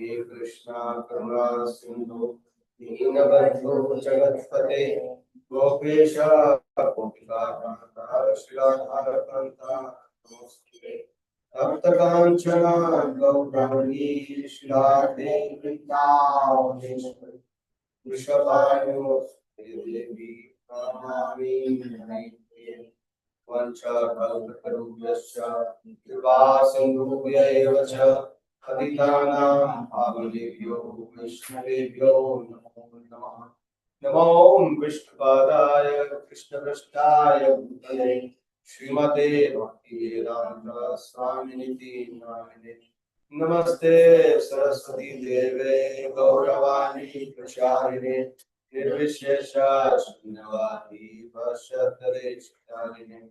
Hare Krishna Karuna Sindhu Deenabandhu Jagatpate Gopesha Gopika Kanta Shri Radha Kanta Tapta Kanchana Gaurani Shri Radhe Vrindavan Vrishabhanu Devi Pranami Namaste Vancha Kalpatarubhyascha Kripa Sindhubhya eva cha Patitanam Pavanebhyo Vaishnavebhyo Namo Namah Namo Om Vishnupadaya Krishna Prasthaya Bhutale Srimate Bhaktivedanta Swaminiti Namine Namaste Saraswati Deve Gauravani Pracharine Nirvishesha Shunyavadi Vashatare Chitarine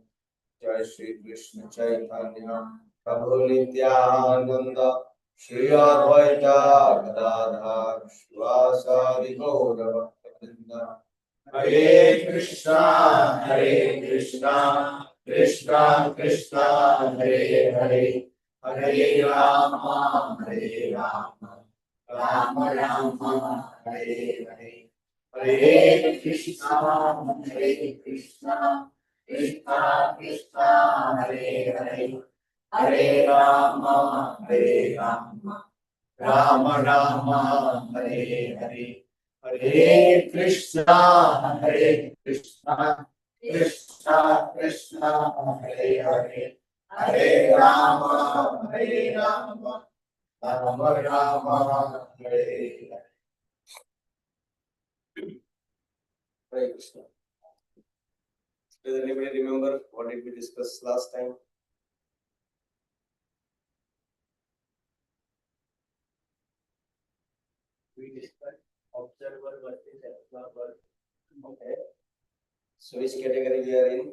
Jai Shri Krishna Chaitanya Prabhu Nityananda Shri Advaita Gadadhar Shivasari Gaura Bhaktivinoda Hare Krishna Krishna Krishna Hare Hare Hare Rama Rama Rama Hare Hare Hare Krishna Krishna Krishna Hare Hare Hare Rama Rama Rama Hare Hare Hare Krishna Krishna Krishna Hare Hare Hare Rama Rama Rama Hare Hare. Hare Krishna. Does anybody remember what did we discuss last time? We discussed observer versus observer. Okay. So which category we are in?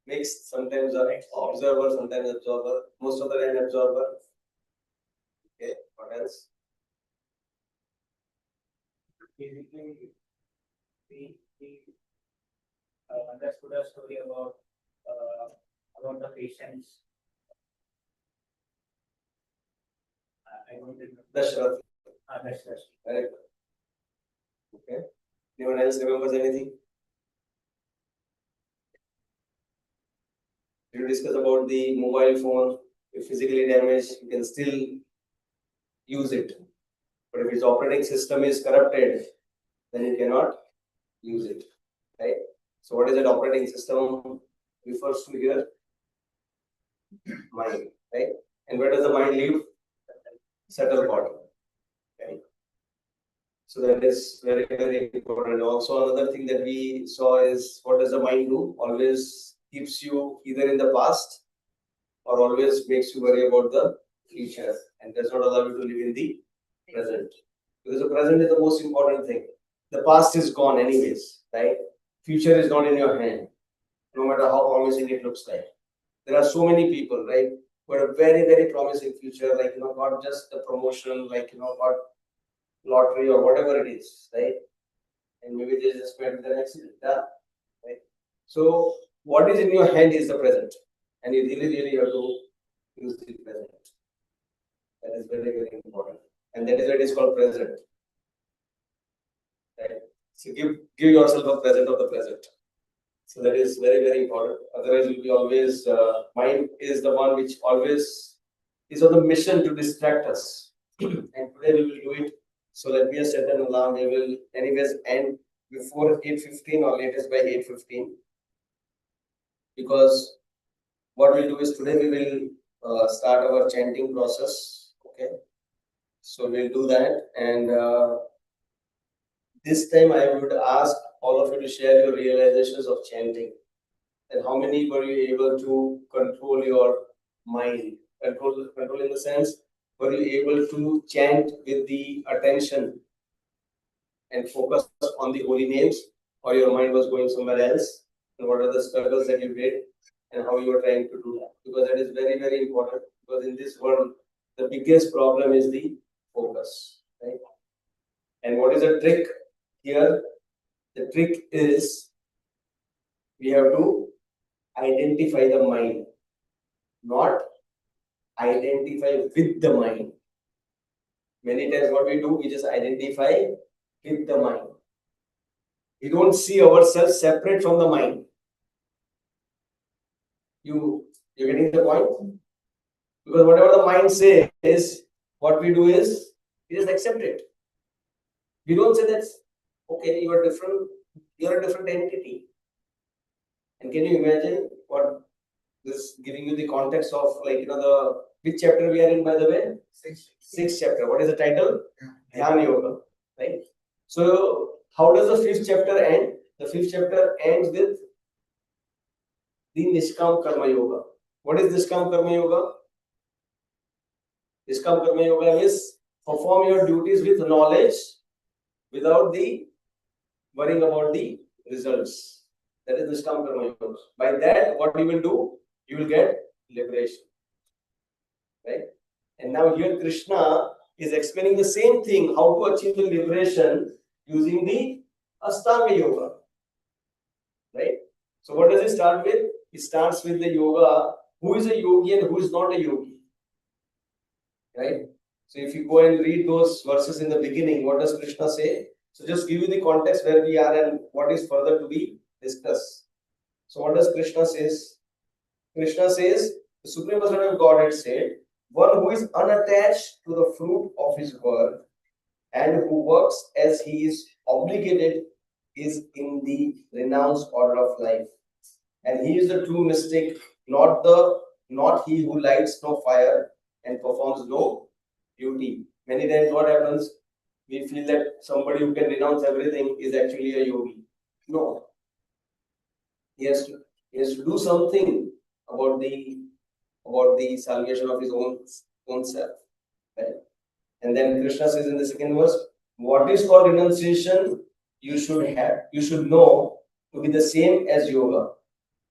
Mixed. Sometimes observer, sometimes absorber. Most of the time absorber. Okay. What else? Basically, we understood a story about the patients. I don't remember. Dashrath. Dashrath. Very good. Okay. Anyone else remembers anything? Did you discuss about the mobile phone? If physically damaged, you can still use it. But if its operating system is corrupted, then you cannot use it. Right? So what is that operating system refers to here? Mind. Right? And where does the mind live? Subtle body. Right? So that is very, very important. Also, another thing that we saw is what does the mind do? Always keeps you either in the past or always makes you worry about the future and does not allow you to live in the present. Because the present is the most important thing. The past is gone anyways, right? Future is not in your hand, no matter how promising it looks like. There are so many people, right, who have a very, very promising future, like, not just the promotion, like, got lottery or whatever it is, right? And maybe they just met with an accident, right? So what is in your hand is the present, and you really, really have to use the present. That is very, very important, and that is why it is called present. Right? So give yourself a present of the present. So that is very, very important. Otherwise, you'll be always mind is the one which always is on the mission to distract us, and today we will do it. So let me set an alarm. We will anyways end before 8:15 or latest by 8:15. Because what we'll do is today we will start our chanting process. Okay. So we'll do that. And this time I would ask all of you to share your realizations of chanting. And how many were you able to control your mind? Control in the sense, were you able to chant with the attention and focus on the holy names, or your mind was going somewhere else? And what are the struggles that you did and how you were trying to do that? Because that is very, very important. Because in this world, the biggest problem is the focus, right? And what is the trick here? The trick is we have to identify the mind, not identify with the mind. Many times what we do, we just identify with the mind. We don't see ourselves separate from the mind. You're getting the point? Because whatever the mind says, what we do is we just accept it. We don't say that, okay, you are different, you're a different entity. And can you imagine what this giving you the context of, like, the which chapter we are in, by the way? Sixth chapter. What is the title? Dhyan Yoga. Right? So how does the fifth chapter end? The fifth chapter ends with the Nishkam Karma Yoga. What is Nishkam Karma Yoga? Nishkam Karma Yoga is perform your duties with knowledge without the worrying about the results. That is Nishkam Karma Yoga. By that, what you will do? You will get liberation. Right? And now here Krishna is explaining the same thing, how to achieve the liberation using the Ashtanga Yoga. Right? So what does it start with? It starts with the yoga. Who is a yogi and who is not a yogi? Right? So if you go and read those verses in the beginning, what does Krishna say? So just give you the context where we are and what is further to be discussed. So what does Krishna says? Krishna says, the Supreme Personality of Godhead said, one who is unattached to the fruit of his work and who works as he is obligated is in the renounced order of life. And he is the true mystic, not he who lights no fire and performs no duty. Many times what happens? We feel that somebody who can renounce everything is actually a yogi. No. He has to do something about the salvation of his own self. Right? And then Krishna says in the second verse, what is called renunciation, you should know to be the same as yoga,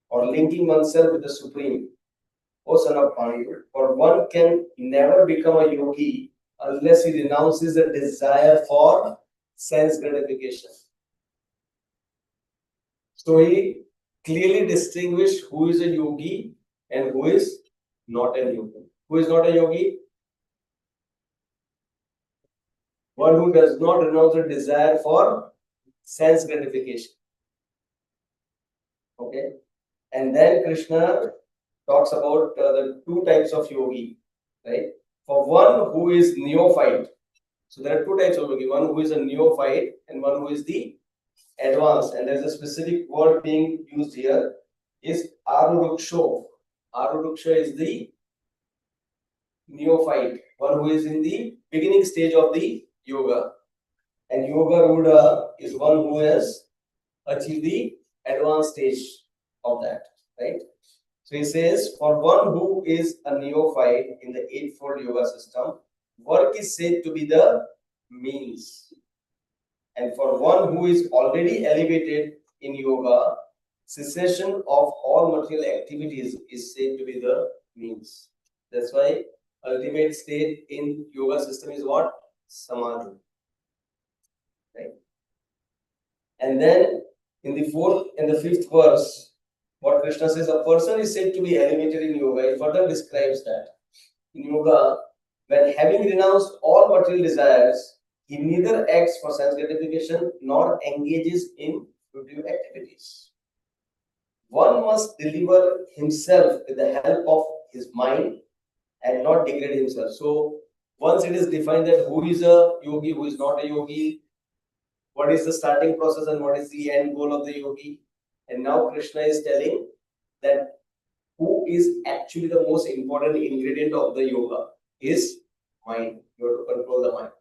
or linking oneself with the Supreme. O son of Pandu, for one can never become a yogi unless he renounces the desire for sense gratification. So he clearly distinguished who is a yogi and who is not a yogi. Who is not a yogi? One who does not renounce the desire for sense gratification. Okay. And then Krishna talks about the two types of yogi, right? For one who is neophyte, so there are two types of yogi, one who is a neophyte and one who is the advanced, and there's a specific word being used here, is aruruksho. Aruruksha is the neophyte, one who is in the beginning stage of the yoga, and yoga ruda is one who has achieved the advanced stage of that, right? So he says, for one who is a neophyte in the eightfold yoga system, work is said to be the means. And for one who is already elevated in yoga, cessation of all material activities is said to be the means. That's why ultimate state in yoga system is what? Samadhi. Right? And then in the fourth and the fifth verse, what Krishna says, a person is said to be elevated in yoga. He further describes that in yoga, when having renounced all material desires, he neither acts for sense gratification nor engages in fruitive activities. One must deliver himself with the help of his mind and not degrade himself. So once it is defined that who is a yogi, who is not a yogi, what is the starting process and what is the end goal of the yogi, and now Krishna is telling that who is actually the most important ingredient of the yoga is mind. You have to control the mind.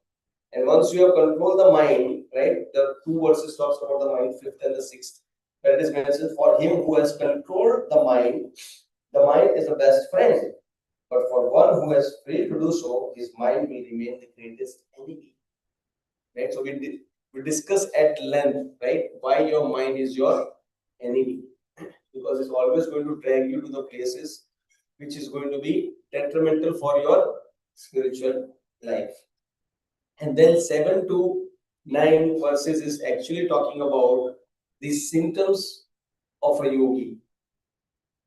And once you have controlled the mind, right, the two verses talks about the mind, fifth and the sixth, where it is mentioned, for him who has controlled the mind is the best friend. But for one who has failed to do so, his mind will remain the greatest enemy. Right? So we discuss at length, right, why your mind is your enemy. Because it's always going to drag you to the places which is going to be detrimental for your spiritual life. And then 7 to 9 verses is actually talking about the symptoms of a yogi.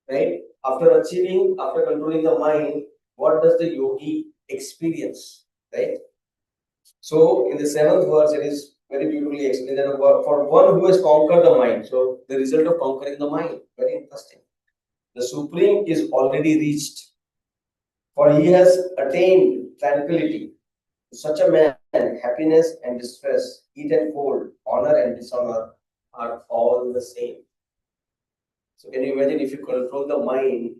Right? After controlling the mind, what does the yogi experience? Right? So in the 7th verse, it is very beautifully explained that for one who has conquered the mind. So the result of conquering the mind, very interesting. The supreme is already reached, for he has attained tranquility. To such a man, happiness and distress, heat and cold, honor and dishonor are all the same. So can you imagine if you control the mind,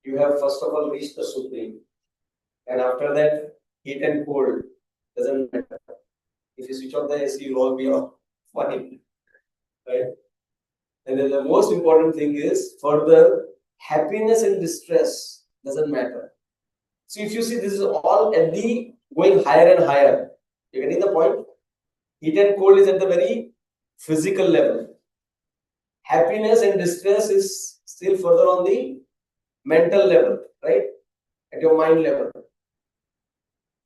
you have first of all reached the supreme, and after that, heat and cold doesn't matter. If you switch off the AC, you'll all be off. Fine, right? And then the most important thing is further happiness and distress doesn't matter. So if you see, this is all at the going higher and higher. You're getting the point? Heat and cold is at the very physical level. Happiness and distress is still further on the mental level, right? At your mind level.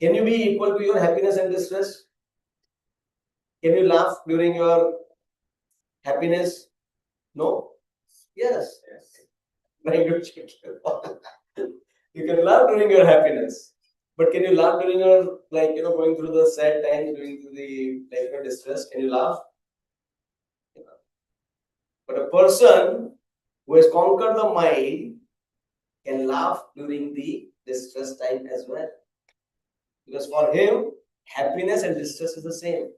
Can you be equal to your happiness and distress? Can you laugh during your happiness? No? Yes. Very good. You can laugh during your happiness. But can you laugh during your, going through the sad times, going through the, your distress? Can you laugh? But a person who has conquered the mind can laugh during the distress time as well. Because for him, happiness and distress is the same.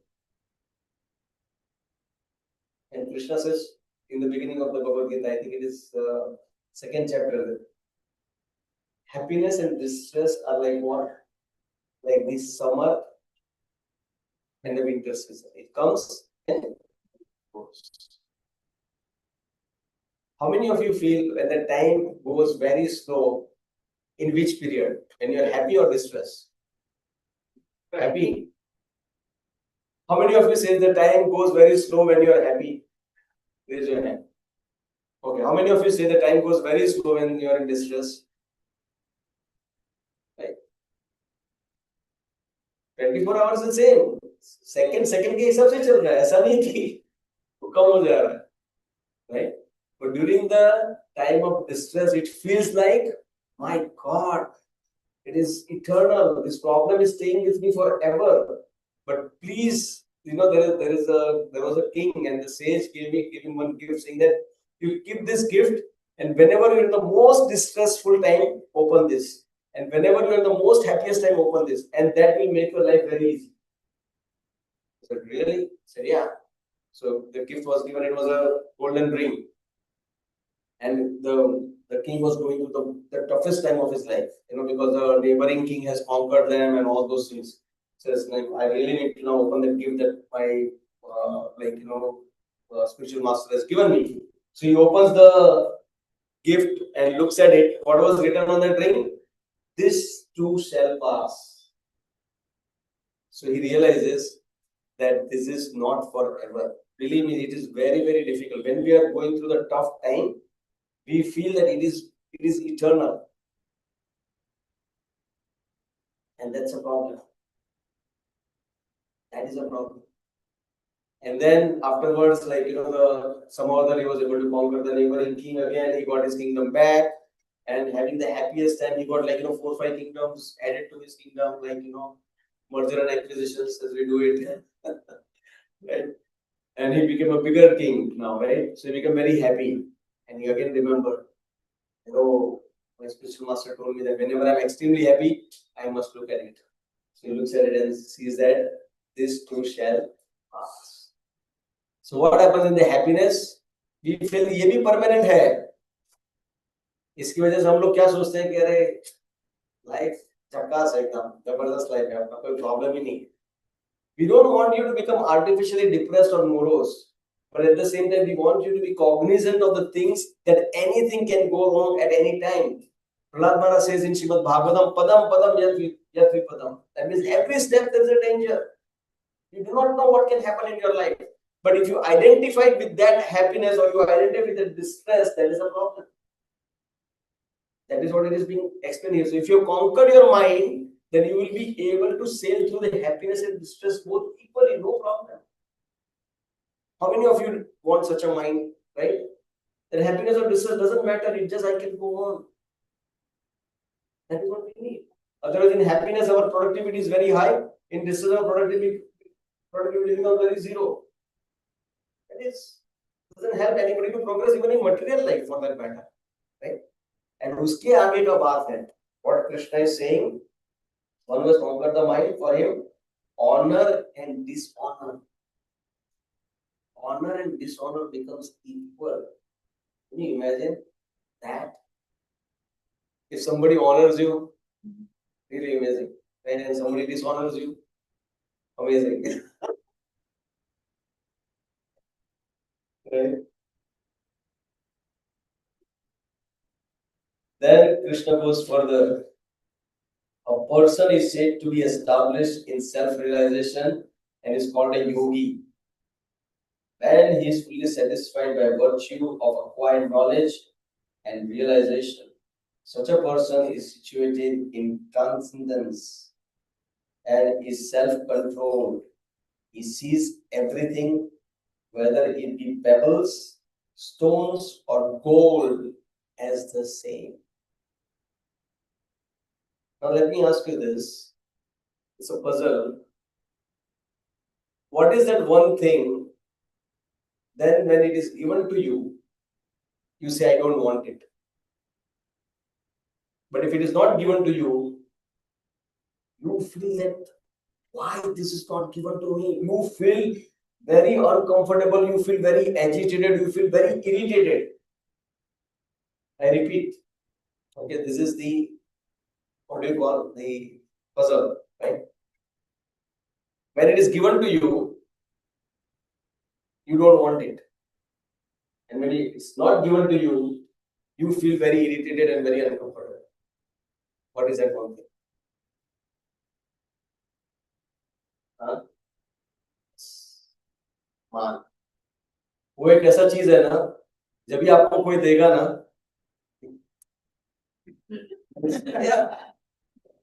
And Krishna says in the beginning of the Bhagavad Gita, I think it is second chapter, happiness and distress are like what? Like the summer and the winter season. It comes and goes. How many of you feel when the time goes very slow? In which period? When you are happy or distressed? Happy. How many of you say the time goes very slow when you are happy? Raise your hand. Okay. How many of you say the time goes very slow when you are in distress? Right. 24 hours the same. Second के हिसाब से चल रहा है. ऐसा नहीं कि कम हो जा रहा है. Right. But during the time of distress, it feels like, my God, it is eternal. This problem is staying with me forever. But please, there was a king, and the sage gave him one gift, saying that you keep this gift, and whenever you're in the most distressful time, open this. And whenever you're in the most happiest time, open this. And that will make your life very easy. I said, really? I said, yeah. So the gift was given, it was a golden ring. And the king was going through the toughest time of his life, because the neighboring king has conquered them and all those things. Says, I really need to now open the gift that my, spiritual master has given me. So he opens the gift and looks at it. What was written on that ring? This too shall pass. So he realizes that this is not forever. Believe me, it is very, very difficult. When we are going through the tough time, we feel that it is eternal. And that's a problem. That is a problem. And then afterwards, somehow he was able to conquer the neighboring king again. He got his kingdom back. And having the happiest time, he got 4 or 5 kingdoms added to his kingdom, merger and acquisitions as we do it. Right? And he became a bigger king now, right? So he became very happy. And he again remembered, my spiritual master told me that whenever I'm extremely happy, I must look at it. So he looks at it and sees that this too shall pass. So what happens in the happiness? We feel ये भी permanent है. इसकी वजह से हम लोग क्या सोचते हैं कि अरे लाइफ झकास है एकदम जबरदस्त लाइफ है अपना कोई प्रॉब्लम ही नहीं. We don't want you to become artificially depressed or morose, but at the same time we want you to be cognizant of the things that anything can go wrong at any time. Prahlad Maharaj says in Srimad Bhagavatam, padam padam yatvi padam. That means every step there is a danger. You do not know what can happen in your life. But if you identify with that happiness or you identify with the distress, that is a problem. That is what it is being explained here. So if you conquer your mind, then you will be able to sail through the happiness and distress both equally, no problem. How many of you want such a mind, right? That happiness or distress doesn't matter, it just I can go on. That is what we need. Otherwise, in happiness, our productivity is very high. In distress, our productivity becomes very zero. It doesn't help anybody to progress even in material life for that matter, right? And उसके आगे का बात है. What Krishna is saying, one was conquer the mind for him, honor and dishonor. Honor and dishonor becomes equal. Can you imagine that? If somebody honors you, really amazing. Right? And somebody dishonors you, amazing. Right? Then Krishna goes further. A person is said to be established in self-realization and is called a yogi. When he is fully satisfied by virtue of acquired knowledge and realization, such a person is situated in transcendence and is self-controlled. He sees everything, whether it be pebbles, stones, or gold, as the same. Now let me ask you this. It's a puzzle. What is that one thing, then when it is given to you, you say, I don't want it. But if it is not given to you, you feel that, why this is not given to me? You feel very uncomfortable, you feel very agitated, you feel very irritated. I repeat, okay, this is the, what do you call, the puzzle, right? When it is given to you, you don't want it. And when it's not given to you, you feel very irritated and very uncomfortable. What is that one thing? हाँ? मान. वो एक ऐसा चीज है ना, जब भी आपको कोई देगा ना,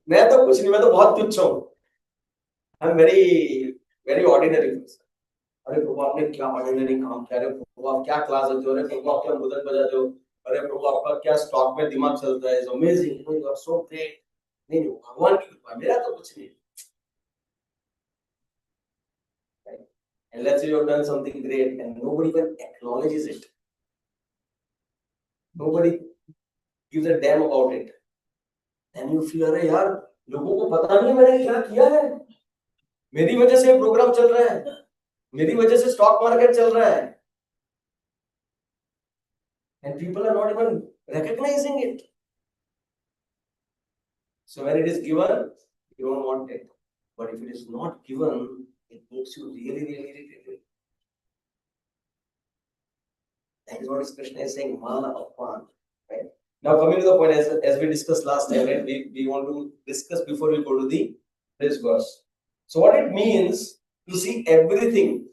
मैं तो कुछ नहीं, मैं तो बहुत तुच्छ हूँ. I am very very ordinary person. अरे प्रभु आपने क्या ऑर्डिनरी काम किया, अरे प्रभु आप क्या क्लास देते हो, अरे प्रभु आप क्या मुदत बजाते हो, अरे प्रभु आपका क्या स्टॉक में दिमाग चलता है, is amazing, you are so great. नहीं नहीं, भगवान की कृपा, मेरा तो कुछ नहीं. And let's say you have done something great and nobody even acknowledges it. Nobody gives a damn about it. Then you feel, अरे यार लोगों को पता नहीं मैंने क्या किया है, मेरी वजह से प्रोग्राम चल रहा है, मेरी वजह से स्टॉक मार्केट चल रहा है. And people are not even recognizing it. So when it is given, you don't want it. But if it is not given, it makes you really, really irritated. That is what Krishna is saying, mana apman. Right? Now coming to the point, as we discussed last time, right? We want to discuss before we go to the discourse. So what it means to see everything,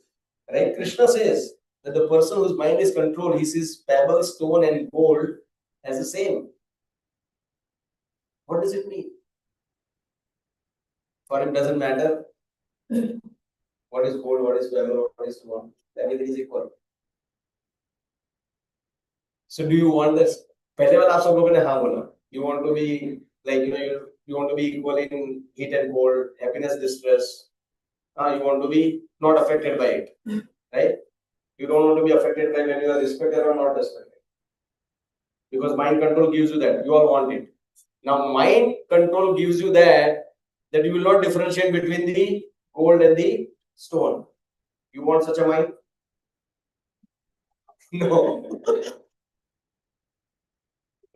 right? Krishna says that the person whose mind is controlled, he sees pebble, stone, and gold as the same. What does it mean? For him, doesn't matter what is gold, what is pebble, what is stone. Everything is equal. So do you want this? पहले वाला आप सब लोगों ने हाँ बोला. You want to be like, you want to be equal in heat and cold, happiness, distress. You want to be not affected by it, right? You don't want to be affected by when you are respected or not respected. Because mind control gives you that. You all want it. Now mind control gives you that you will not differentiate between the gold and the stone. You want such a mind? No.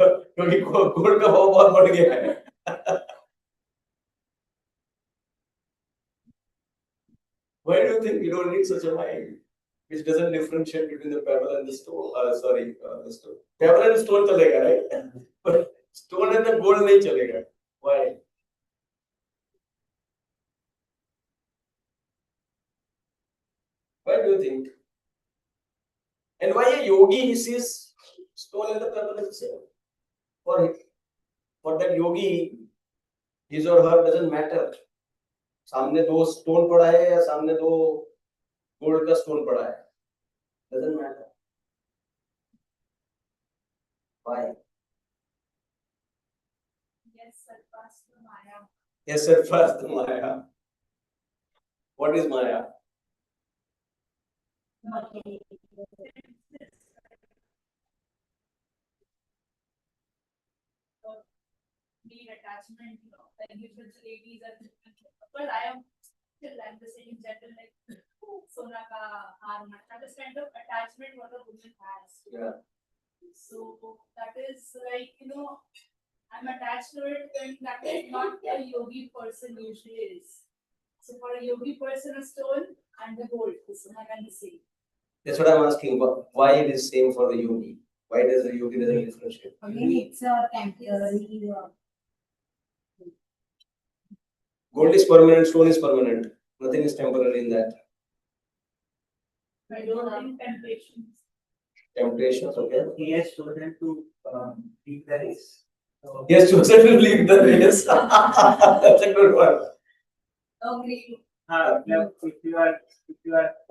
क्योंकि gold का भाव बहुत बढ़ गया है. Why do you think you don't need such a mind which doesn't differentiate between the pebble and the stone? The stone. Pebble and stone chalega, right? But stone and the gold nahi chalega. Why? Why do you think? And why a yogi he sees stone and the pebble as the same? For that yogi, his or her doesn't matter. सामने दो stone पड़ा है या सामने दो gold का stone पड़ा है, doesn't matter. Why? Yes, surpass the Maya. Yes, sir. First, Maya. What is Maya? Need attachment, like usually ladies are but I am still I'm the same gentle like Sona ka har that is kind of attachment what a woman has. Yeah. So that is like I'm attached to it and that is not a yogi person usually is. So for a yogi person a stone and the gold is one and the same. That's what I'm asking. Why it is same for the yogi? Why does the yogi doesn't differentiate? Again, it's a temporary. Gold is permanent, stone is permanent. Nothing is temporary in that. I don't think temptations. Temptations, okay. He has chosen to leave the race. So, He has chosen to leave the race. That's a good one. Agree. if you are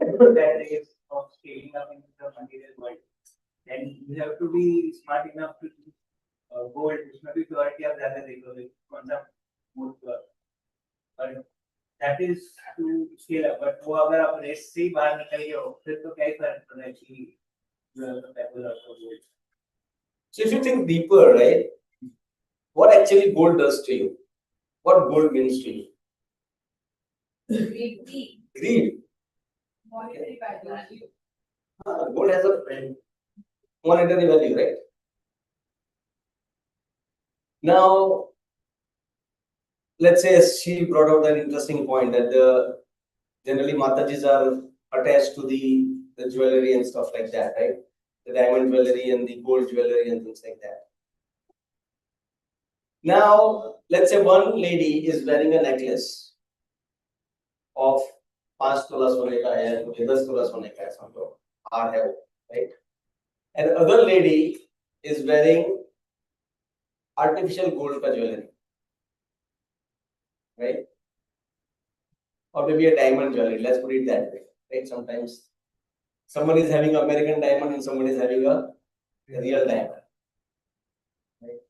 in that race of scaling up into the material world, then you have to be smart enough to gold, उसमें भी purity आप ज़्यादा देखोगे, कौन सा more pure. But that is to scale up. But वो अगर आप रेस से ही बाहर निकल गए हो, फिर तो क्या ही फर्क पड़ता है कि you have the pebble or gold. So if you think deeper, right, what actually gold does to you? What gold means to you? Greed. Greed. Monetary value. Gold has a monetary value, right? Now, let's say she brought out that interesting point that generally Matajis are attached to the jewelry and stuff like that, right? The diamond jewelry and the gold jewelry and things like that. Now, let's say one lady is wearing a necklace of 5 तोला सोने का है, मुझे 10 तोला सोने का है, समझो हार है वो, right? And other lady is wearing artificial gold का jewelry, right? Or maybe a diamond jewelry. Let's put it that way, right? Sometimes someone is having American diamond and someone is having a real diamond. Right?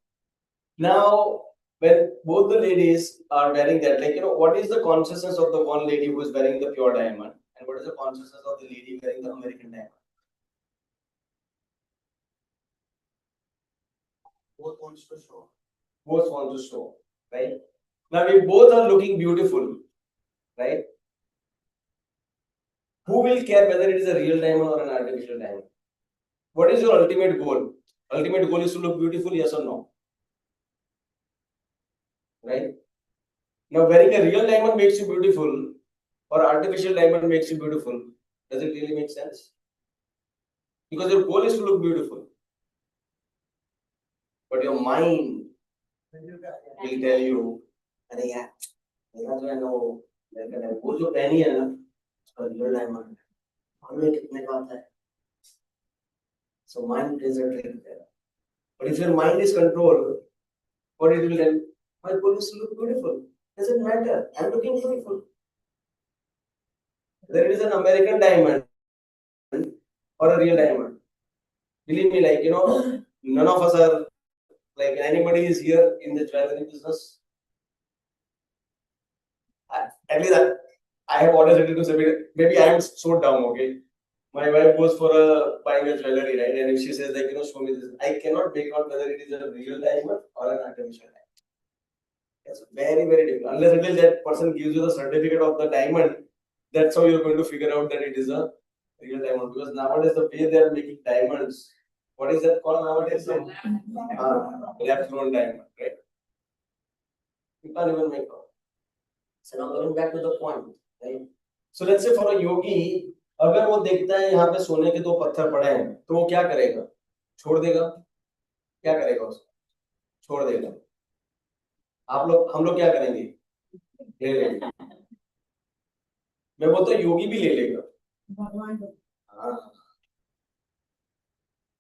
Now, when both the ladies are wearing that, like what is the consciousness of the one lady who is wearing the pure diamond, and what is the consciousness of the lady wearing the American diamond? Both wants to show. Both want to show, right? Now, we both are looking beautiful, right? Who will care whether it is a real diamond or an artificial diamond? What is your ultimate goal? Ultimate goal is to look beautiful, yes or no? Right? Now, wearing a real diamond makes you beautiful, or artificial diamond makes you beautiful. Does it really make sense? Because your goal is to look beautiful. But your mind will tell you, अरे यार, मेरा जो है ना वो जो पहनी है ना, उसका real diamond, हमें कितने का आता है? So mind plays a trick there. But if your mind is controlled, what it will tell? My goal is to look beautiful. Doesn't matter. I'm looking beautiful. Whether it is an American diamond or a real diamond. Believe me, like none of us are like anybody is here in the jewelry business. At least I have audacity to say maybe I am so dumb, okay? My wife goes for buying a jewelry, right? And if she says like show me this, I cannot make out whether it is a real diamond or an artificial diamond. It's very, very difficult. Unless until that person gives you the certificate of the diamond, that's how you're going to figure out that it is a real diamond. Because nowadays the way they are making diamonds, what is that called nowadays? Lab grown diamond, right? You can't even make out. So now going back to the point, right? So let's say for a yogi, अगर वो देखता है यहाँ पे सोने के 2 पत्थर पड़े हैं, तो वो क्या करेगा? छोड़ देगा? क्या करेगा उसको? छोड़ देगा. हम लोग क्या करेंगे? ले लेंगे. मैं बोलता हूँ योगी भी ले लेगा.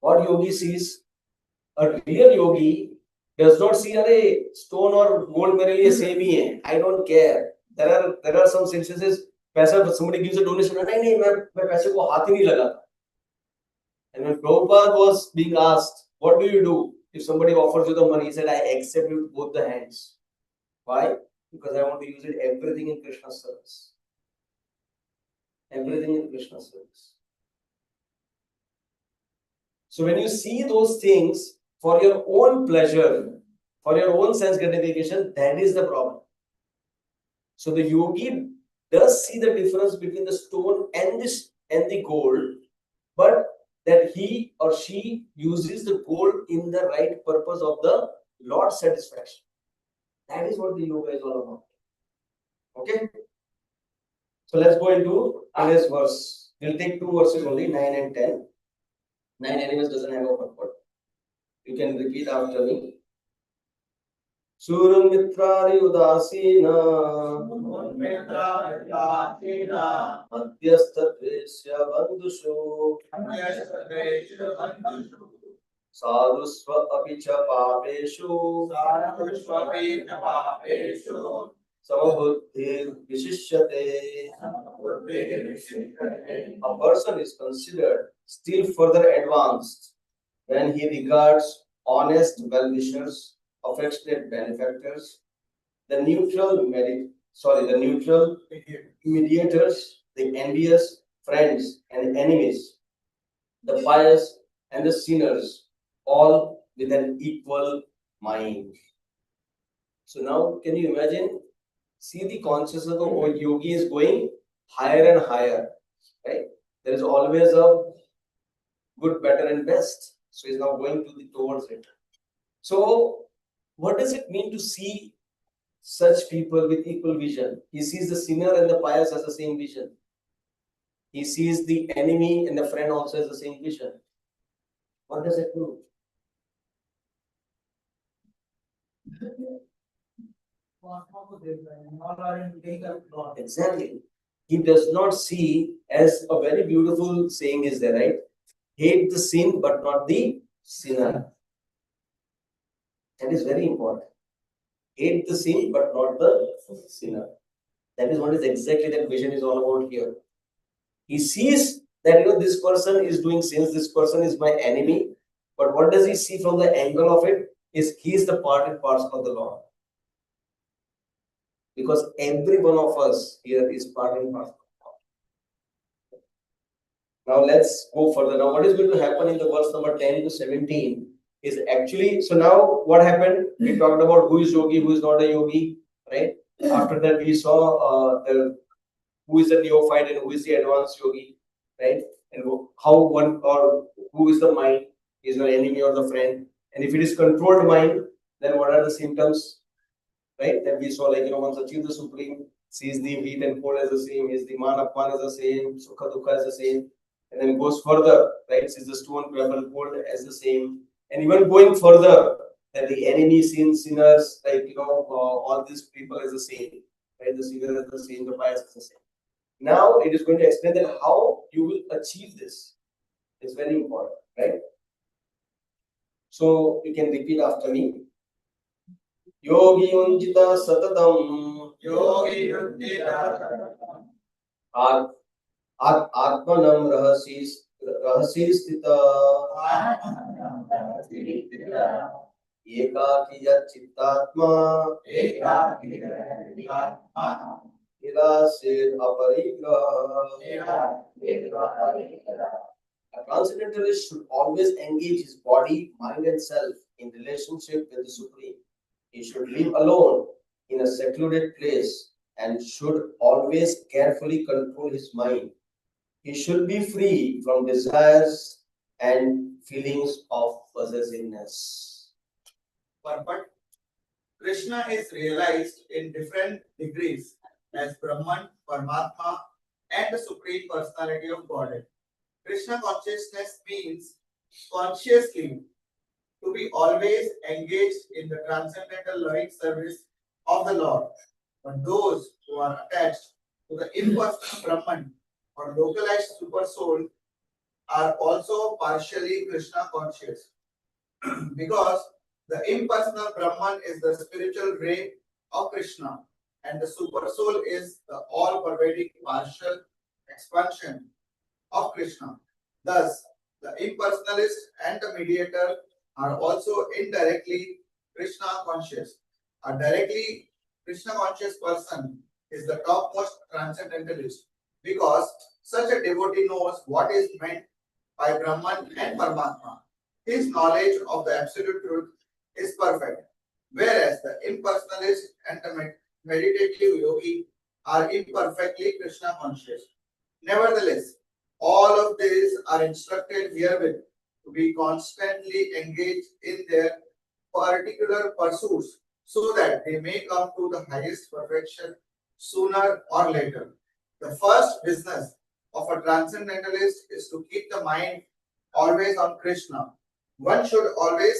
What yogi sees, a real yogi does not see अरे stone और gold मेरे लिए same ही है. I don't care. There are some instances पैसा somebody gives a donation, नहीं मैं पैसे को हाथ ही नहीं लगाता. And when Prabhupada was being asked, what do you do if somebody offers you the money? He said, I accept it with both the hands. Why? because I want to use it everything in Krishna's service. Everything in Krishna's service. So when you see those things for your own pleasure, for your own sense gratification, that is the problem. So the yogi does see the difference between the stone and the gold, but that he or she uses the gold in the right purpose of the Lord's satisfaction. That is what the yoga is all about. Okay? So let's go into today's verse. We'll take two verses only, 9 and 10. 9 anyways doesn't have a purport. You can repeat after me. Suram mitrari udasina madhyasthatvesya bandhushu sadhusva apicha papeshu samabuddhir vishishyate. A person is considered still further advanced when he regards honest well-wishers, affectionate benefactors, the neutral mediators, the envious friends and enemies, the pious and the sinners, all with an equal mind. So now, can you imagine? See, the consciousness of the yogi is going higher and higher, right? There is always a good, better, and best. So he's now going towards it. So, what does it mean to see such people with equal vision? He sees the sinner and the pious as the same vision. He sees the enemy and the friend also as the same vision. What does it mean? Exactly. He does not see, as a very beautiful saying is there, right? Hate the sin but not the sinner. That is very important. Hate the sin but not the sinner. That is what is exactly that vision is all about here. He sees that this person is doing sins, this person is my enemy, but what does he see from the angle of it? Is he is the part and parcel of the Lord. Because every one of us here is part and parcel. Now let's go further. Now what is going to happen in the verse number 10 to 17 is actually, so now what happened? We talked about who is yogi, who is not a yogi, right? After that we saw who is the neophyte and who is the advanced yogi, right? And how one or who is the mind, is your enemy or the friend. And if it is controlled mind, then what are the symptoms, right? That we saw, like, once achieved the supreme, sees the heat and cold as the same, is the man upman as the same, sukha dukha as the same, and then goes further, right? Sees the stone, pebble, gold as the same, and even going further, that the enemy, sinners, like, all these people as the same, right? The sinner is the same, the pious is the same. Now it is going to explain that how you will achieve this. It's very important, right? So you can repeat after me. Yogi unjita satatam. Yogi unjita satatam. Atmanam rahasi stita. Ekaki yat chittatma. Nilasir aparigraha. A transcendentalist should always engage his body, mind, and self in relationship with the Supreme. He should live alone in a secluded place and should always carefully control his mind. He should be free from desires and feelings of possessiveness. But Krishna is realized in different degrees as Brahman, Paramatma, and the Supreme Personality of Godhead. Krishna consciousness means consciously to be always engaged in the transcendental loving service of the Lord. But those who are attached to the impersonal Brahman or localized super soul are also partially Krishna conscious. Because the impersonal Brahman is the spiritual ray of Krishna, and the super soul is the all-pervading partial expansion of Krishna. Thus, the impersonalist and the mediator are also indirectly Krishna conscious, are directly Krishna conscious person is the topmost transcendentalist because such a devotee knows what is meant by Brahman and Paramatma. His knowledge of the absolute truth is perfect, whereas the impersonalist and the meditative yogi are imperfectly Krishna conscious. Nevertheless, all of these are instructed herewith to be constantly engaged in their particular pursuits so that they may come to the highest perfection sooner or later. The first business of a transcendentalist is to keep the mind always on Krishna. One should always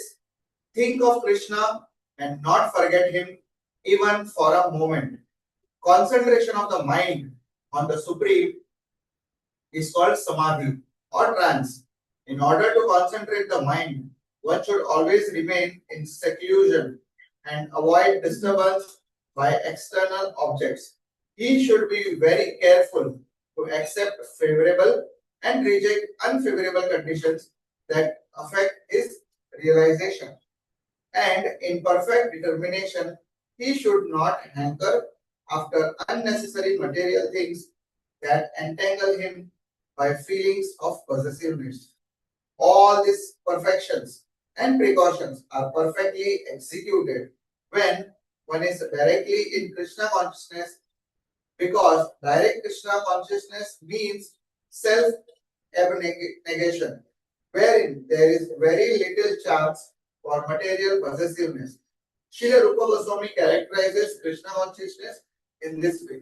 think of Krishna and not forget him even for a moment. Concentration of the mind on the Supreme is called samadhi or trance. In order to concentrate the mind, one should always remain in seclusion and avoid disturbance by external objects. He should be very careful to accept favorable and reject unfavorable conditions that affect his realization. And in perfect determination, he should not hanker after unnecessary material things that entangle him by feelings of possessiveness. All these perfections and precautions are perfectly executed when one is directly in Krishna consciousness, because direct Krishna consciousness means self abnegation, wherein there is very little chance for material possessiveness. Srila Rupa Goswami characterizes Krishna consciousness in this way.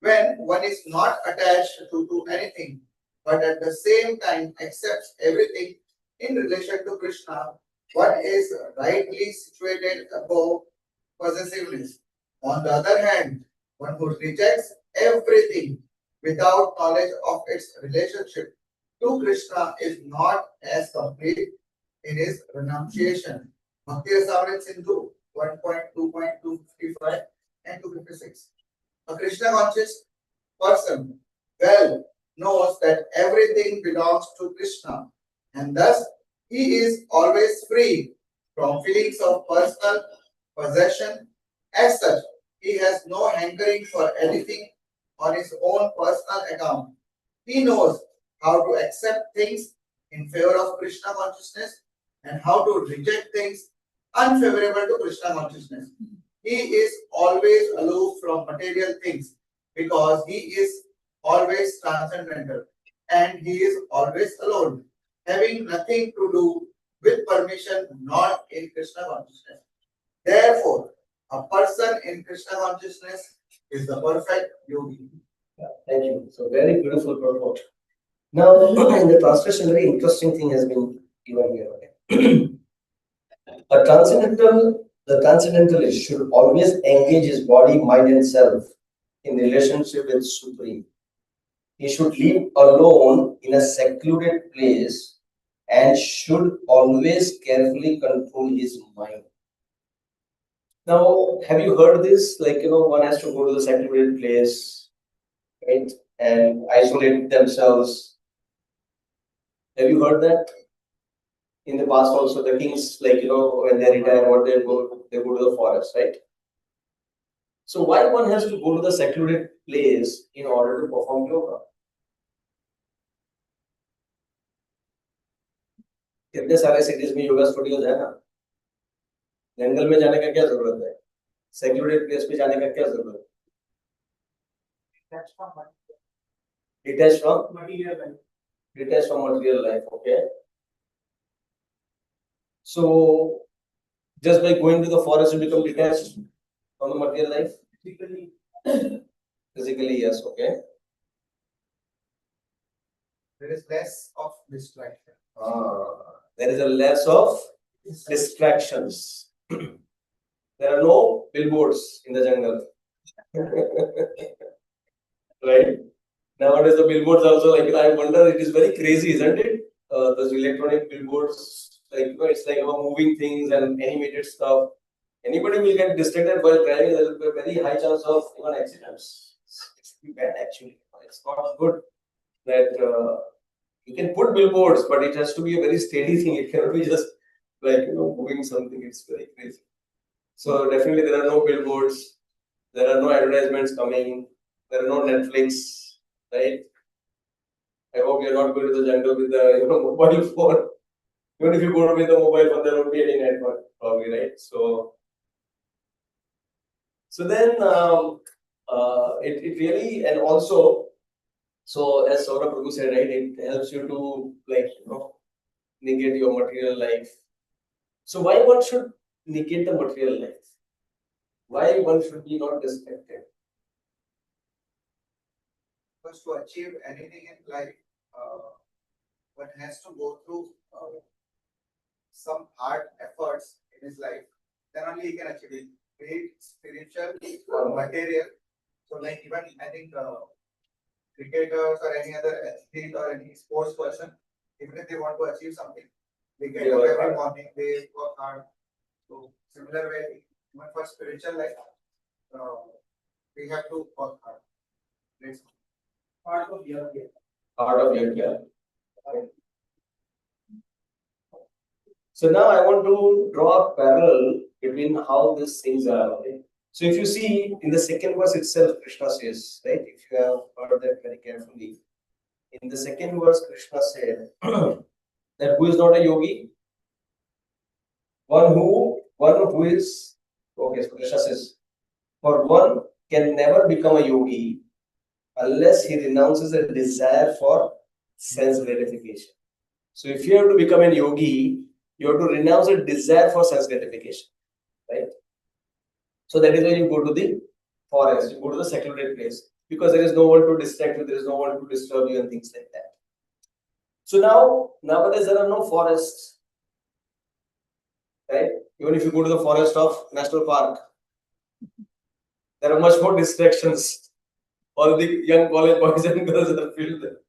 When one is not attached to anything, but at the same time accepts everything in relation to Krishna, one is rightly situated above possessiveness. On the other hand, one who rejects everything without knowledge of its relationship to Krishna is not as complete in his renunciation. Bhakti Rasamrita Sindhu 1.2.255 and 256. A Krishna conscious person well knows that everything belongs to Krishna, and thus he is always free from feelings of personal possession. As such, he has no hankering for anything on his own personal account. He knows how to accept things in favor of Krishna consciousness and how to reject things unfavorable to Krishna consciousness. He is always aloof from material things because he is always transcendental and he is always alone, having nothing to do with permission not in Krishna consciousness. Therefore, a person in Krishna consciousness is the perfect yogi. Yeah, thank you. So very beautiful purport. Now, in the translation, very interesting thing has been given here. Okay? The transcendentalist should always engage his body, mind, and self in relationship with Supreme. He should live alone in a secluded place and should always carefully control his mind. Now, have you heard this? Like, one has to go to the secluded place, right, and isolate themselves. Have you heard that? In the past also, the kings, when they retire, what they go to the forest, right? So why one has to go to the secluded place in order to perform yoga? कितने सारे cities में yoga studios है ना? जंगल में जाने का क्या जरूरत है? Secluded place पे जाने का क्या जरूरत है? Detached from material life. Detached from material life, okay. So just by going to the forest, you become detached from the material life? Physically, yes, okay. There is less of distraction. There is a less of distractions. There are no billboards in the jungle. Right? Nowadays, the billboards also, I wonder, it is very crazy, isn't it? Those electronic billboards, it's like about moving things and animated stuff. Anybody will get distracted while driving, there will be a very high chance of even accidents. It's bad actually. It's not good that you can put billboards, but it has to be a very steady thing. It cannot be just moving something. It's very crazy. So definitely there are no billboards. There are no advertisements coming. There are no Netflix, right? I hope you're not going to the jungle with the mobile phone. Even if you go with the mobile phone, there won't be any network, probably, right? So then it really, and also, so as Saurabh Prabhu said, right, it helps you to negate your material life. So why one should negate the material life? Why one should be not distracted? Because to achieve anything in life, one has to go through some hard efforts in his life. Then only he can achieve it, be it spiritual or material. So, like even I think cricketers or any other athlete or any sports person, even if they want to achieve something, they get up every morning, they work hard. So, similar way, even for spiritual life, we have to work hard. It's part of your game. Part of your care. So now I want to draw a parallel between how these things are. Okay? So if you see in the second verse itself, Krishna says, right? If you have heard that very carefully, in the second verse, Krishna said that who is not a yogi? One who is, okay, so Krishna says, for one can never become a yogi unless he renounces a desire for sense gratification. So if you have to become a yogi, you have to renounce a desire for sense gratification, right? So that is why you go to the forest, you go to the secluded place, because there is no one to distract you, there is no one to disturb you and things like that. So nowadays there are no forests, right? Even if you go to the forest of National Park, there are much more distractions. All the young college boys and girls are filled there,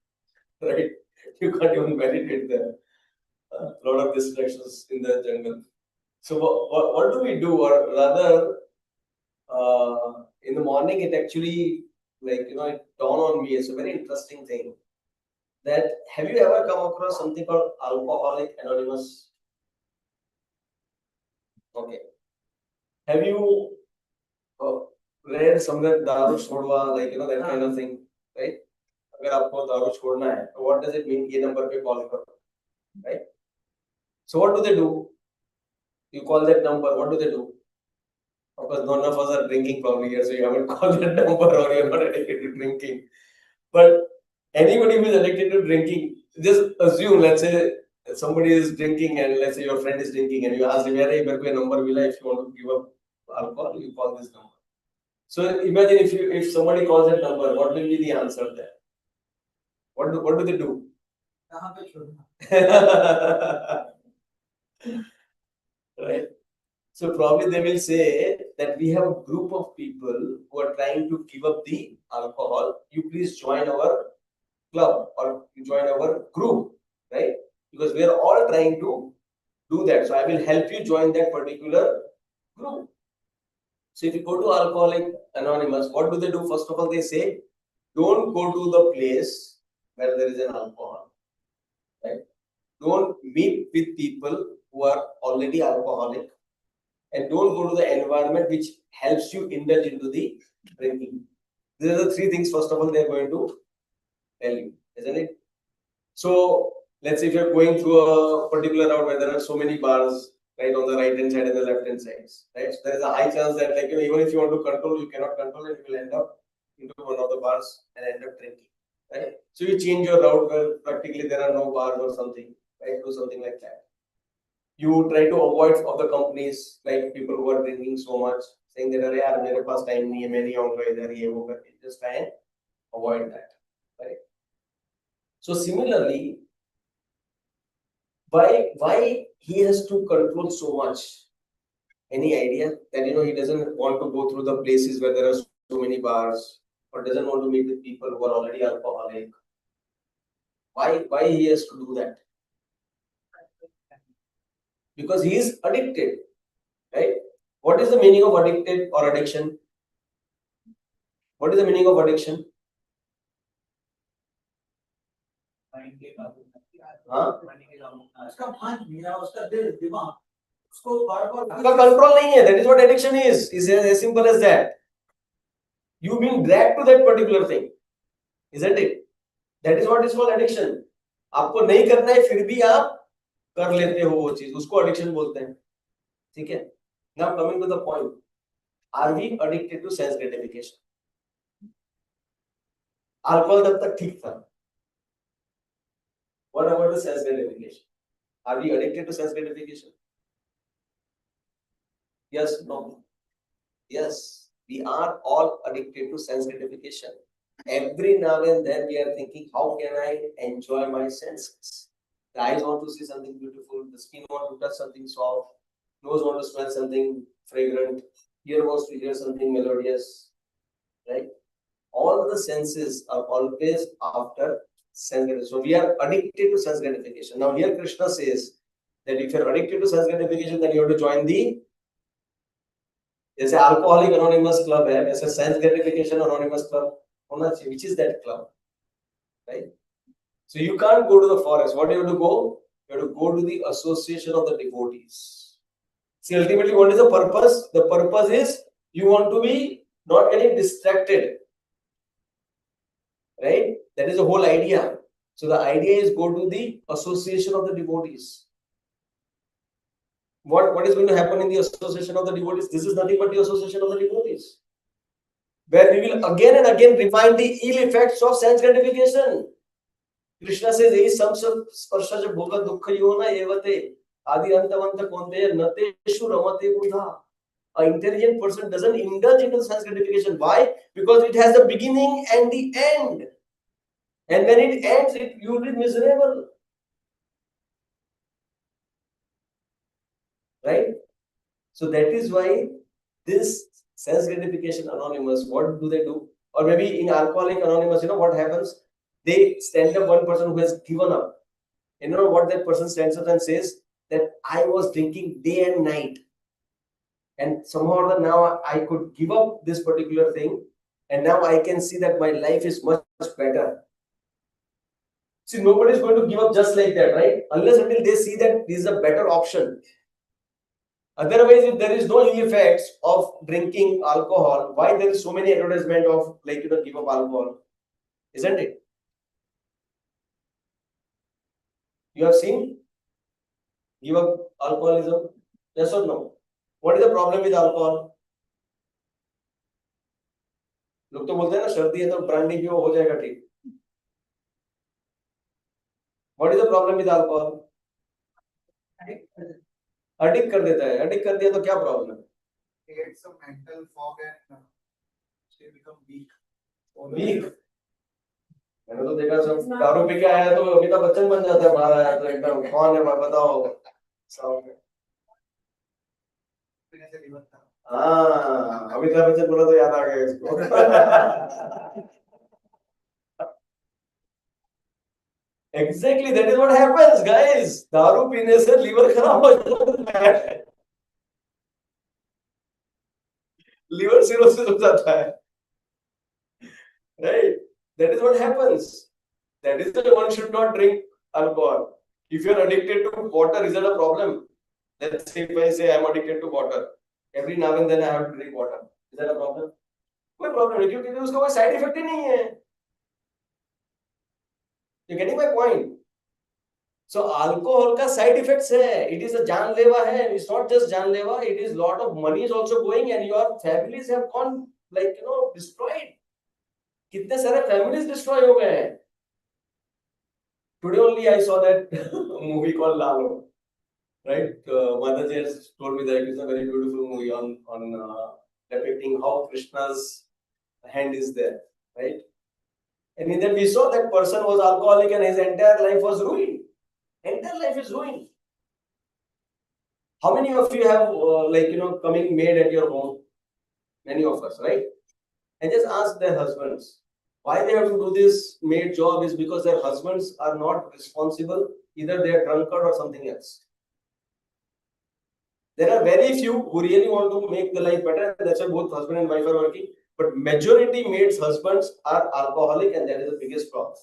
right? You can't even meditate there. A lot of distractions in the jungle. So what do we do? Or rather, in the morning, it actually, it dawned on me. It's a very interesting thing. That have you ever come across something called Alcoholic Anonymous? Okay. Have you read somewhere दारू छोड़वा, that kind of thing, right? अगर आपको दारू छोड़ना है, what does it mean? ये number पे call करो, right? So what do they do? You call that number. What do they do? Of course, none of us are drinking probably here, so you haven't called that number or you're not addicted to drinking. But anybody who is addicted to drinking, just assume, let's say somebody is drinking and let's say your friend is drinking and you ask him, "Hey, मेरे को ये number मिला, if you want to give up alcohol, you call this number." So imagine if somebody calls that number, what will be the answer there? What do they do? Right? So probably they will say that we have a group of people who are trying to give up the alcohol. You please join our club or you join our group, right? Because we are all trying to do that. So I will help you join that particular group. So if you go to Alcoholic Anonymous, what do they do? First of all, they say, don't go to the place where there is an alcohol, right? Don't meet with people who are already alcoholic, and don't go to the environment which helps you indulge into the drinking. These are the three things, first of all, they are going to tell you, isn't it? So let's say if you're going through a particular route where there are so many bars, right, on the right hand side and the left hand sides, right? So there is a high chance that, even if you want to control, you cannot control it, you will end up into one of the bars and end up drinking, right? So you change your route where practically there are no bars or something, right? Do something like that. You try to avoid other companies, like people who are drinking so much, saying that, "Arey yaar, mere paas time nahi hai, main nahi aunga idhar, ye wo karke." Just try and avoid that, right? So similarly, why he has to control so much? Any idea that he doesn't want to go through the places where there are so many bars, or doesn't want to meet with people who are already alcoholic? Why he has to do that? Because he is addicted, right? What is the meaning of addicted or addiction? What is the meaning of addiction? उसका मन मेरा उसका दिल दिमाग उसको बार बार आपका control नहीं है. That is what addiction is. Is as simple as that. You being dragged to that particular thing, isn't it? That is what is called addiction. आपको नहीं करना है फिर भी आप कर लेते हो वो चीज, उसको addiction बोलते हैं. ठीक है? Now coming to the point, are we addicted to sense gratification? Alcohol तब तक ठीक था. What about the sense gratification? Are we addicted to sense gratification? Yes, no. Yes, we are all addicted to sense gratification. Every now and then we are thinking, how can I enjoy my senses? The eyes want to see something beautiful, the skin wants to touch something soft, nose wants to smell something fragrant, ear wants to hear something melodious, right? All the senses are always after sense gratification. So we are addicted to sense gratification. Now here Krishna says that if you're addicted to sense gratification, then you have to join the, जैसे alcoholic anonymous club है, वैसे sense gratification anonymous club होना चाहिए. Which is that club, right? So you can't go to the forest. What do you have to go? You have to go to the association of the devotees. See, ultimately, what is the purpose? The purpose is you want to be not getting distracted, right? That is the whole idea. So the idea is go to the association of the devotees. What is going to happen in the association of the devotees? This is nothing but the association of the devotees, where we will again and again remind the ill effects of sense gratification. Krishna says, "Ei samsparshaja bhoga dukkha yona evate adi antavanta konte nateshu ramate buddha." An intelligent person doesn't indulge into sense gratification. Why? Because it has the beginning and the end, and when it ends, you will be miserable. Right? So that is why this sense gratification anonymous, what do they do? Or maybe in alcoholic anonymous, you know what happens? They stand up one person who has given up. You know what that person stands up and says? That I was drinking day and night. And somehow or now I could give up this particular thing. And now I can see that my life is much, much better. See, nobody is going to give up just like that, right? Unless until they see that this is a better option. Otherwise, if there is no ill effects of drinking alcohol, why there is so many advertisement of give up alcohol, isn't it? You have seen give up alcoholism? Yes or no? What is the problem with alcohol? लोग तो बोलते हैं ना सर्दी है तो brandy पियो हो जाएगा ठीक. What is the problem with alcohol? Addict कर देता है. Addict कर दिया तो क्या प्रॉब्लम है? Creates a mental fog and they become weak. Weak. मैंने तो देखा सब दारू पी के आया तो अमिताभ बच्चन बन जाता है, बाहर आया तो एकदम कौन है बताओ. हाँ, अमिताभ बच्चन बोला तो याद आ गया इसको. Exactly, that is what happens, guys. दारू पीने से लीवर खराब हो जाता है, लीवर सिरोसिस हो जाता है, right? That is what happens. That is why one should not drink alcohol. If you are addicted to water, is that a problem? Let's say if I say I am addicted to water, every now and then I have to drink water. Is that a problem? कोई problem नहीं, क्योंकि उसका कोई side effect ही नहीं है. You getting my point? So alcohol का side effects है. It is a जानलेवा है. It's not just जानलेवा. It is lot of money is also going, and your families have gone destroyed. कितने सारे families destroy हो गए हैं. Today only I saw that movie called Lalo. Right? Motherji has told me that it is a very beautiful movie on depicting how Krishna's hand is there. Right? And in that we saw that person was alcoholic and his entire life was ruined. Entire life is ruined. How many of you have coming maid at your home? Many of us, right? And just ask their husbands. Why they have to do this maid job is because their husbands are not responsible. Either they are drunkard or something else. There are very few who really want to make the life better. That's why both husband and wife are working. But majority maids' husbands are alcoholic, and that is the biggest problem.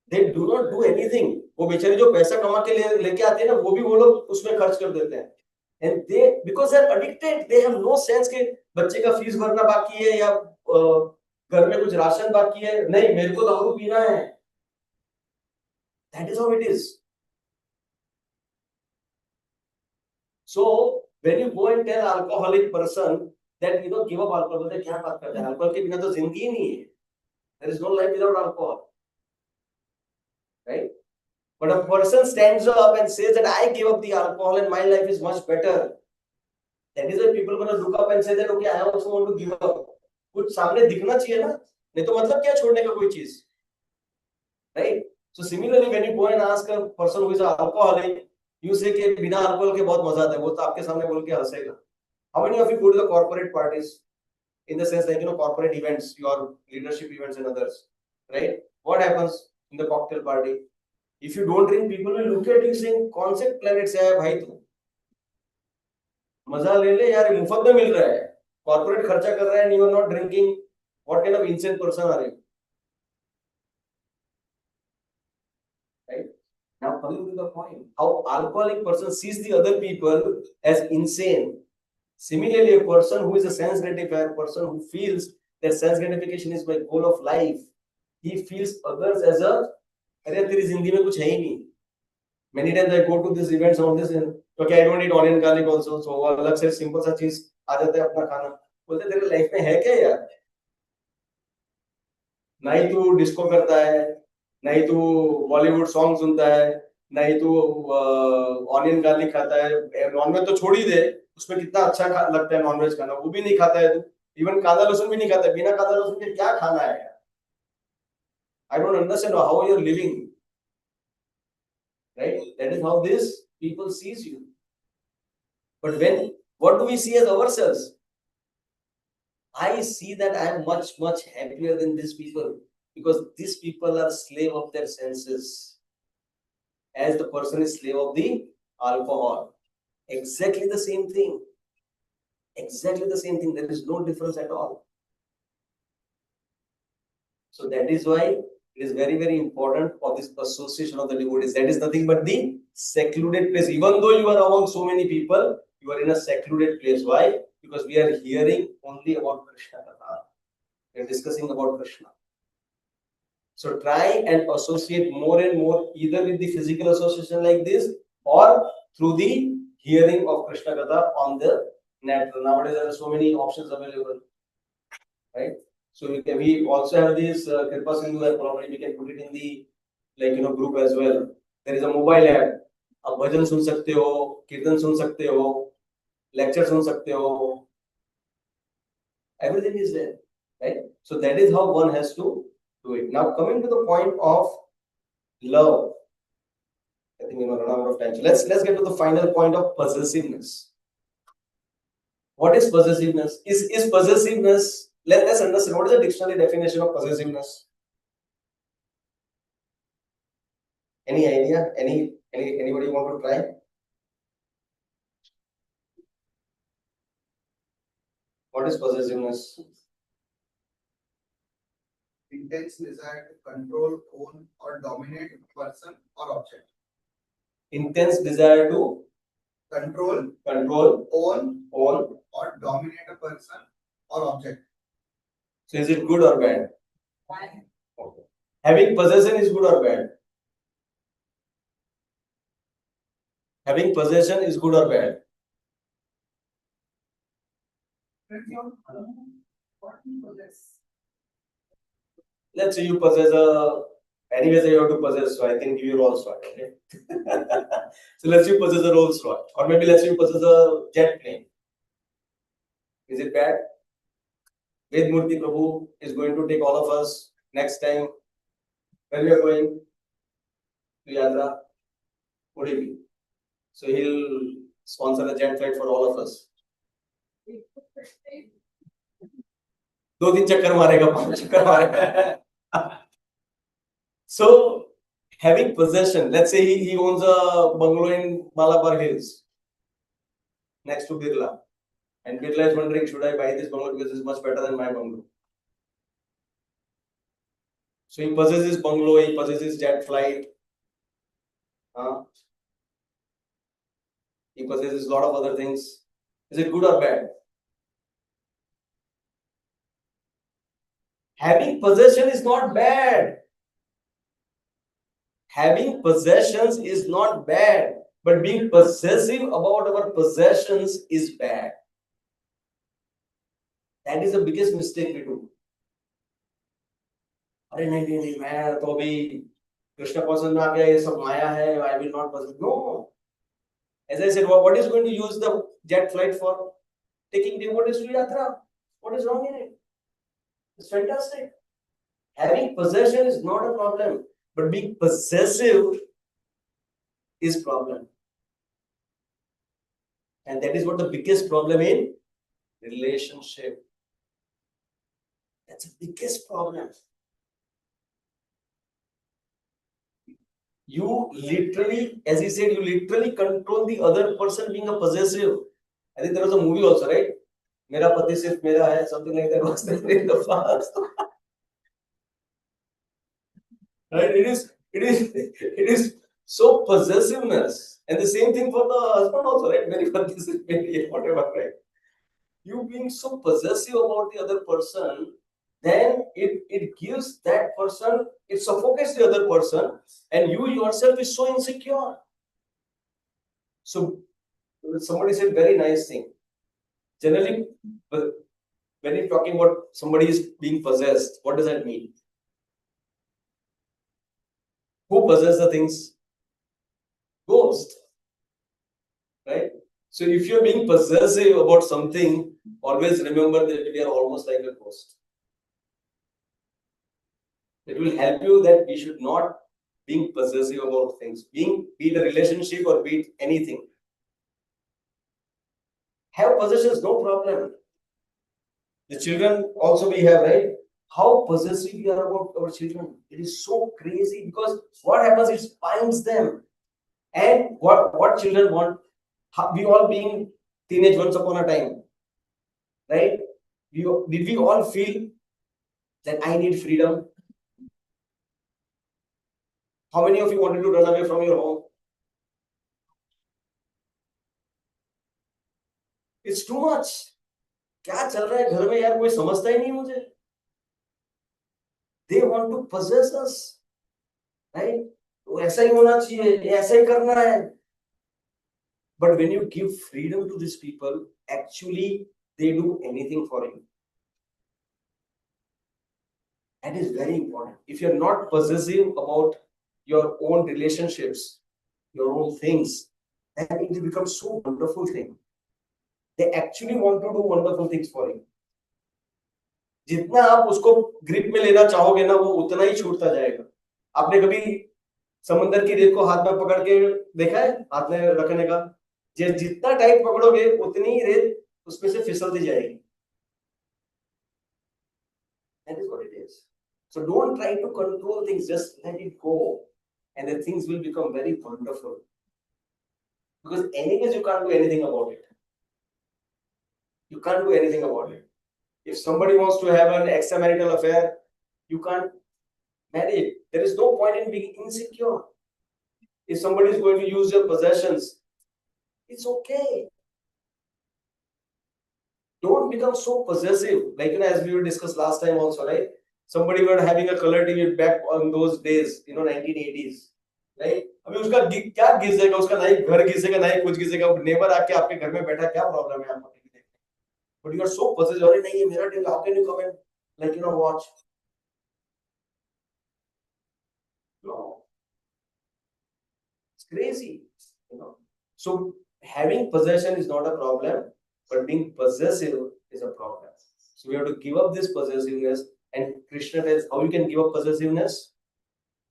They do not do anything. वो बेचारे जो पैसा कमा के लेके आते हैं ना, वो भी वो लोग उसमें खर्च कर देते हैं. And they, because they're addicted, they have no sense कि बच्चे का फीस भरना बाकी है या घर में कुछ राशन बाकी है, नहीं मेरे को दारू पीना है. That is how it is. So when you go and tell alcoholic person that give up alcohol, बोलते क्या बात करते हैं, अल्कोहल के बिना तो जिंदगी ही नहीं है. There is no life without alcohol, right? But a person stands up and says that I give up the alcohol and my life is much better. That is why people are going to look up and say that okay, I also want to give up. कुछ सामने दिखना चाहिए ना, नहीं तो मतलब क्या छोड़ने का कोई चीज, right? So similarly, when you go and ask a person who is an alcoholic, you say कि बिना अल्कोहल के बहुत मजा आता है, वो तो आपके सामने बोल के हंसेगा. How many of you go to the corporate parties? In the sense like corporate events, your leadership events and others, right? What happens in the cocktail party? If you don't drink, people will look at you saying, "कौन से planet से आया भाई तू? मजा ले ले यार, मुफ्त में मिल रहा है. Corporate खर्चा कर रहा है and you are not drinking. What kind of insane person are you?" Right? Now coming to the point, how alcoholic person sees the other people as insane. Similarly, a person who is a sense gratifier, person who feels that sense gratification is my goal of life, he feels others as a, अरे तेरी जिंदगी में कुछ है ही नहीं. Many times I go to these events on this, and okay, I don't eat onion garlic also, so अलग से simple सा चीज आ जाता है अपना खाना. बोलते तेरे लाइफ में है क्या यार? ना ही तू डिस्को करता है, ना ही तू बॉलीवुड सॉन्ग सुनता है, ना ही तू ऑनियन गार्लिक खाता है. नॉनवेज तो छोड़ ही दे, उसमें कितना अच्छा लगता है नॉनवेज खाना, वो भी नहीं खाता है तू. इवन कांदा लहसुन भी नहीं खाता है. बिना कांदा लहसुन के क्या खाना है यार? I don't understand how you're living, right? That is how this people sees you. But when, what do we see as ourselves? I see that I am much, much happier than these people, because these people are slave of their senses, as the person is slave of the alcohol. Exactly the same thing. Exactly the same thing. There is no difference at all. So that is why it is very, very important for this association of the devotees. That is nothing but the secluded place. Even though you are among so many people, you are in a secluded place. Why? Because we are hearing only about Krishna Katha. We are discussing about Krishna. So try and associate more and more, either with the physical association like this, or through the hearing of Krishna Katha on the net. Nowadays there are so many options available, right? So we also have this Kripa Sindhu app. Probably we can put it in the group as well. There is a mobile app. आप भजन सुन सकते हो, कीर्तन सुन सकते हो, lecture सुन सकते हो. Everything is there, right? So that is how one has to do it. Now coming to the point of love, I think we run out of time. So let's get to the final point of possessiveness. What is possessiveness? Is possessiveness? Let's understand what is the dictionary definition of possessiveness. Any idea? Anybody want to try? What is possessiveness? Intense desire to control, own, or dominate a person or object. Intense desire to Control, own, or dominate a person or object. So is it good or bad? Bad. Okay. Having possession is good or bad? Having possession is good or bad? Let's say you possess anyways you have to possess, so I can give you Rolls Royce, okay? So let's say you possess a Rolls Royce, or maybe let's say you possess a jet plane. Is it bad? Ved Murthy Prabhu is going to take all of us next time. Where we are going? To Yatra. Would it be? So he'll sponsor a jet flight for all of us. 2-3 चक्कर मारेगा, 5 चक्कर मारेगा. So having possession, let's say he owns a bungalow in Malabar Hills next to Birla, and Birla is wondering, should I buy this bungalow because it's much better than my bungalow? So he possesses bungalow, he possesses jet flight. He possesses a lot of other things. Is it good or bad? Having possession is not bad. Having possessions is not bad, but being possessive about our possessions is bad. That is the biggest mistake we do. अरे नहीं मैं तो अभी कृष्ण पसंद आ गया, ये सब माया है, I will not possess. No. As I said, what is going to use the jet flight for? Taking devotees to yatra. What is wrong in it? It's fantastic. Having possession is not a problem, but being possessive is problem. And that is what the biggest problem in relationship. That's the biggest problem. You literally, as he said, you literally control the other person being a possessive. I think there was a movie also, right? Mera pati sirf mera hai, something like that was there in the past. Right? It is so possessiveness. And the same thing for the husband also, right? Meri pati sirf meri, whatever, right? You being so possessive about the other person, then it gives that person, it suffocates the other person, and you yourself is so insecure. So somebody said very nice thing. Generally, when you're talking about somebody is being possessed, what does that mean? Who possesses the things? Ghost. Right? So if you're being possessive about something, always remember that we are almost like a ghost. It will help you that we should not being possessive about things, be it a relationship or be it anything. Have possessions, no problem. The children also we have, right? How possessive we are about our children. It is so crazy because what happens is binds them. And what children want, we all being teenage once upon a time, right? Did we all feel that I need freedom? How many of you wanted to run away from your home? It's too much. क्या चल रहा है घर में यार, कोई समझता ही नहीं मुझे. They want to possess us, right? तो ऐसा ही होना चाहिए, ऐसा ही करना है. But when you give freedom to these people, actually they do anything for you. That is very important. If you're not possessive about your own relationships, your own things, then it becomes so wonderful thing. They actually want to do wonderful things for you. जितना आप उसको grip में लेना चाहोगे ना, वो उतना ही छूटता जाएगा. आपने कभी समंदर की रेत को हाथ में पकड़ के देखा है? हाथ में रखने का जितना टाइट पकड़ोगे उतनी ही रेत उसमें से फिसलती जाएगी. That is what it is. So don't try to control things, just let it go, and then things will become very wonderful. Because anyways you can't do anything about it. You can't do anything about it. If somebody wants to have an extramarital affair, you can't marry it. There is no point in being insecure. If somebody is going to use your possessions, it's okay. Don't become so possessive. Like, as we discussed last time also, right? Somebody were having a color TV back on those days, 1980s. Right? अभी उसका क्या घिसेगा, उसका ना ही घर घिसेगा ना ही कुछ घिसेगा. Neighbour आके आपके घर में बैठा, क्या प्रॉब्लम है आपको? But you are so possessive. अरे नहीं, ये मेरा TV, how can you come and watch? No, it's crazy. So having possession is not a problem, but being possessive is a problem. So we have to give up this possessiveness, and Krishna tells how you can give up possessiveness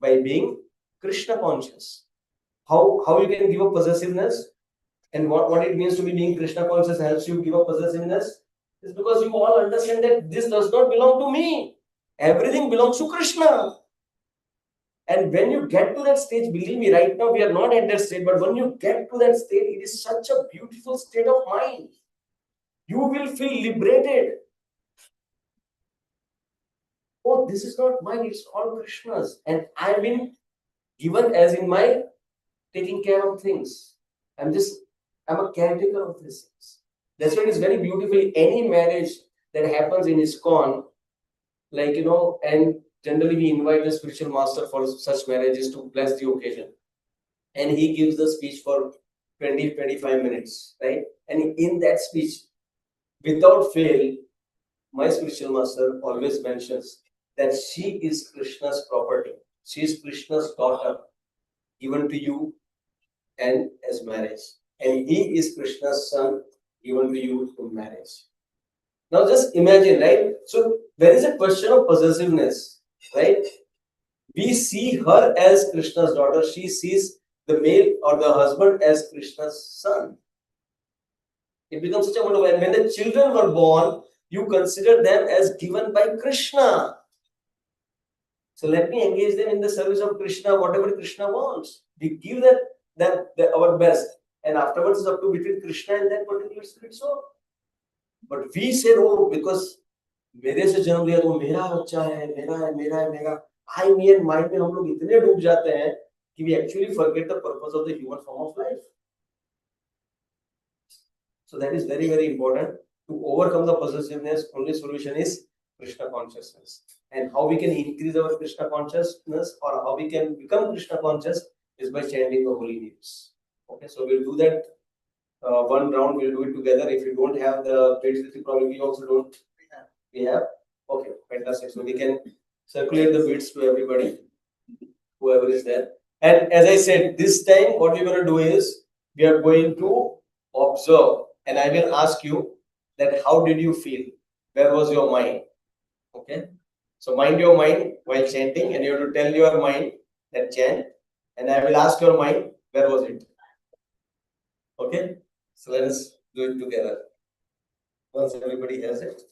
by being Krishna conscious. How you can give up possessiveness, and what it means to be being Krishna conscious helps you give up possessiveness, is because you all understand that this does not belong to me. Everything belongs to Krishna. And when you get to that stage, believe me, right now we are not at that stage, but when you get to that state, it is such a beautiful state of mind. You will feel liberated. Oh, this is not mine, it's all Krishna's. And I've been given as in my taking care of things. I'm just I'm a caretaker of these things. That's why it is very beautifully any marriage that happens in ISKCON, like and generally we invite the spiritual master for such marriages to bless the occasion. And he gives the speech for 20-25 minutes, right? And in that speech, without fail, my spiritual master always mentions that she is Krishna's property. She is Krishna's daughter, given to you and as marriage. And he is Krishna's son, given to you in marriage. Now just imagine, right? So there is a question of possessiveness, right? We see her as Krishna's daughter. She sees the male or the husband as Krishna's son. It becomes such a wonderful. And when the children were born, you consider them as given by Krishna. So let me engage them in the service of Krishna, whatever Krishna wants. We give that our best, and afterwards it's up to between Krishna and that particular spirit soul. But we say, oh, because मेरे से जन्म लिया तो मेरा बच्चा है, मेरा I, me and mind में हम लोग इतने डूब जाते हैं कि we actually forget the purpose of the human form of life. So that is very, very important. To overcome the possessiveness, only solution is Krishna consciousness. And how we can increase our Krishna consciousness or how we can become Krishna conscious is by chanting the holy names. Okay, so we'll do that. One round we'll do it together. If you don't have the beads with you, probably we also don't. We have. Okay, fantastic. So we can circulate the beads to everybody, whoever is there. And as I said, this time what we're going to do is we are going to observe, and I will ask you that how did you feel? Where was your mind? Okay. So mind your mind while chanting, and you have to tell your mind that chant, and I will ask your mind, where was it? Okay. So let us do it together. Once everybody has it.